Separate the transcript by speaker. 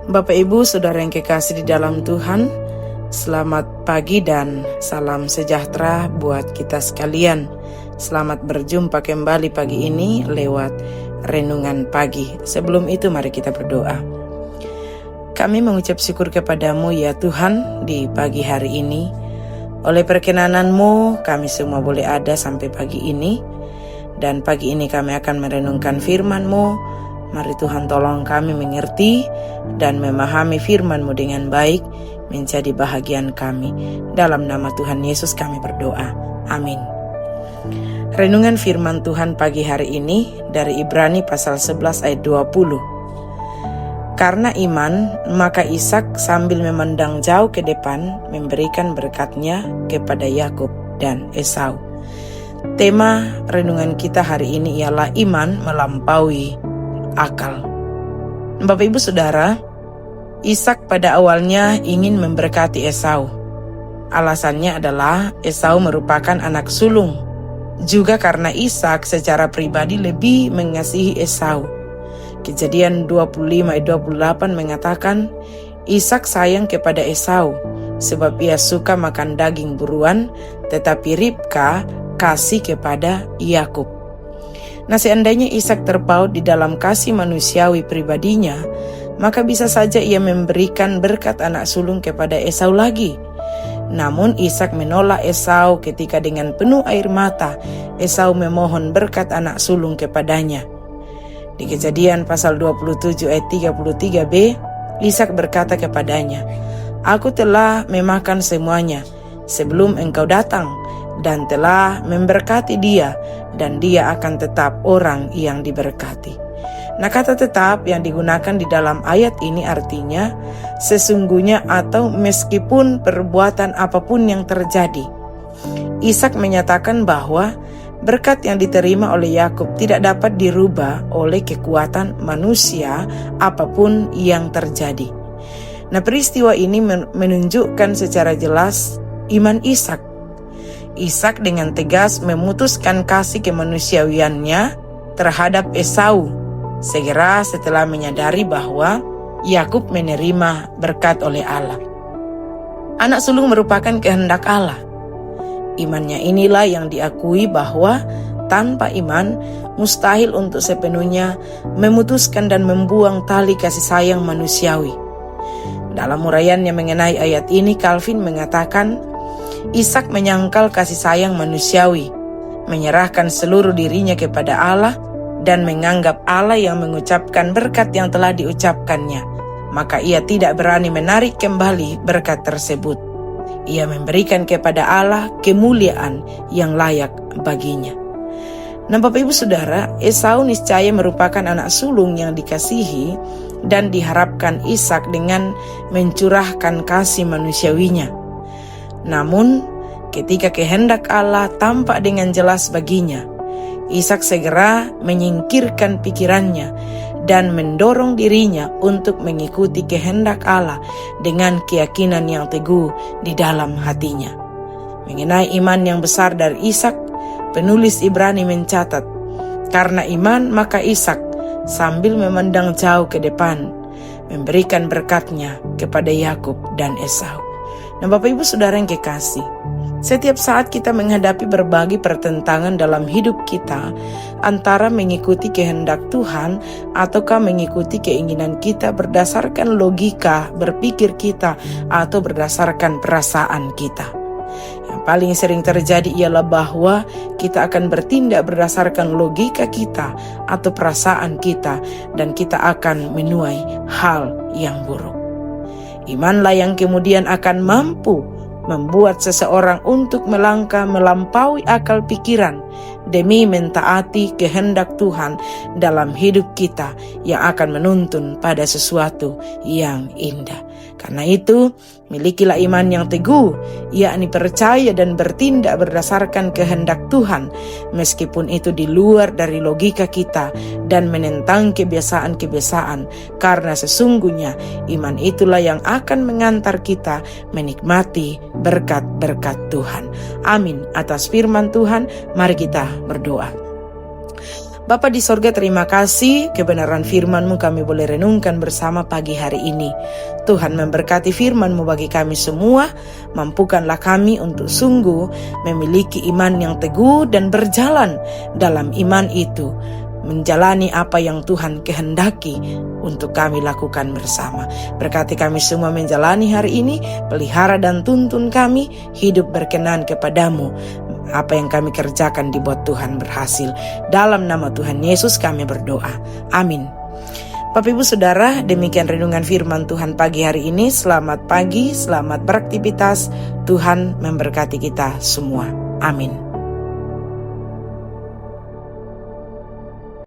Speaker 1: Bapak Ibu Saudara yang kekasih di dalam Tuhan, selamat pagi dan salam sejahtera buat kita sekalian. Selamat berjumpa kembali pagi ini lewat renungan pagi. Sebelum itu mari kita berdoa. Kami mengucap syukur kepadamu ya Tuhan di pagi hari ini. Oleh perkenanan-Mu kami semua boleh ada sampai pagi ini. Dan pagi ini kami akan merenungkan firman-Mu. Mari Tuhan tolong kami mengerti dan memahami firman-Mu dengan baik menjadi bahagian kami. Dalam nama Tuhan Yesus kami berdoa. Amin. Renungan firman Tuhan pagi hari ini dari Ibrani pasal 11 ayat 20. Karena iman, maka Ishak sambil memandang jauh ke depan memberikan berkatnya kepada Yakub dan Esau. Tema renungan kita hari ini ialah iman melampaui akal. Bapak Ibu Saudara, Ishak pada awalnya ingin memberkati Esau. Alasannya adalah Esau merupakan anak sulung. Juga karena Ishak secara pribadi lebih mengasihi Esau. Kejadian 25 ayat 28 mengatakan, Ishak sayang kepada Esau sebab ia suka makan daging buruan, tetapi Ribka kasih kepada Yakub. Nah, seandainya Ishak terpaut di dalam kasih manusiawi pribadinya, maka bisa saja ia memberikan berkat anak sulung kepada Esau lagi. Namun Ishak menolak Esau ketika dengan penuh air mata Esau memohon berkat anak sulung kepadanya. Di Kejadian pasal 27 ayat 33b, Ishak berkata kepadanya, "Aku telah memakan semuanya sebelum engkau datang, dan telah memberkati dia, dan dia akan tetap orang yang diberkati." Nah, kata tetap yang digunakan di dalam ayat ini artinya sesungguhnya atau meskipun perbuatan apapun yang terjadi. Ishak menyatakan bahwa berkat yang diterima oleh Yakub tidak dapat dirubah oleh kekuatan manusia apapun yang terjadi. Nah, peristiwa ini menunjukkan secara jelas iman Ishak. Ishak dengan tegas memutuskan kasih kemanusiawiannya terhadap Esau segera setelah menyadari bahwa Yakub menerima berkat oleh Allah. Anak sulung merupakan kehendak Allah. Imannya inilah yang diakui bahwa tanpa iman mustahil untuk sepenuhnya memutuskan dan membuang tali kasih sayang manusiawi. Dalam uraiannya mengenai ayat ini, Calvin mengatakan, Ishak menyangkal kasih sayang manusiawi, menyerahkan seluruh dirinya kepada Allah, dan menganggap Allah yang mengucapkan berkat yang telah diucapkannya. Maka ia tidak berani menarik kembali berkat tersebut. Ia memberikan kepada Allah kemuliaan yang layak baginya. Nah, Bapak Ibu Saudara, Esau niscaya merupakan anak sulung yang dikasihi dan diharapkan Ishak dengan mencurahkan kasih manusiawinya. Namun, ketika kehendak Allah tampak dengan jelas baginya, Ishak segera menyingkirkan pikirannya dan mendorong dirinya untuk mengikuti kehendak Allah dengan keyakinan yang teguh di dalam hatinya. Mengenai iman yang besar dari Ishak, penulis Ibrani mencatat, karena iman maka Ishak sambil memandang jauh ke depan memberikan berkatnya kepada Yakub dan Esau. Nah, Bapak Ibu Saudara yang kekasih, setiap saat kita menghadapi berbagai pertentangan dalam hidup kita antara mengikuti kehendak Tuhan ataukah mengikuti keinginan kita berdasarkan logika berpikir kita atau berdasarkan perasaan kita. Yang paling sering terjadi ialah bahwa kita akan bertindak berdasarkan logika kita atau perasaan kita dan kita akan menuai hal yang buruk. Imanlah yang kemudian akan mampu membuat seseorang untuk melangkah melampaui akal pikiran demi mentaati kehendak Tuhan dalam hidup kita yang akan menuntun pada sesuatu yang indah. Karena itu, milikilah iman yang teguh, yakni percaya dan bertindak berdasarkan kehendak Tuhan, meskipun itu di luar dari logika kita dan menentang kebiasaan-kebiasaan, karena sesungguhnya iman itulah yang akan mengantar kita menikmati berkat-berkat Tuhan. Amin. Atas firman Tuhan, mari kita berdoa. Bapa di sorga, terima kasih kebenaran firman-Mu kami boleh renungkan bersama pagi hari ini. Tuhan memberkati firman-Mu bagi kami semua. Mampukanlah kami untuk sungguh memiliki iman yang teguh dan berjalan dalam iman itu, menjalani apa yang Tuhan kehendaki untuk kami lakukan bersama. Berkati kami semua menjalani hari ini, pelihara dan tuntun kami hidup berkenan kepadamu. Apa yang kami kerjakan dibuat Tuhan berhasil. Dalam nama Tuhan Yesus kami berdoa. Amin. Bapak Ibu Saudara, demikian renungan firman Tuhan pagi hari ini. Selamat pagi, selamat beraktivitas. Tuhan memberkati kita semua. Amin.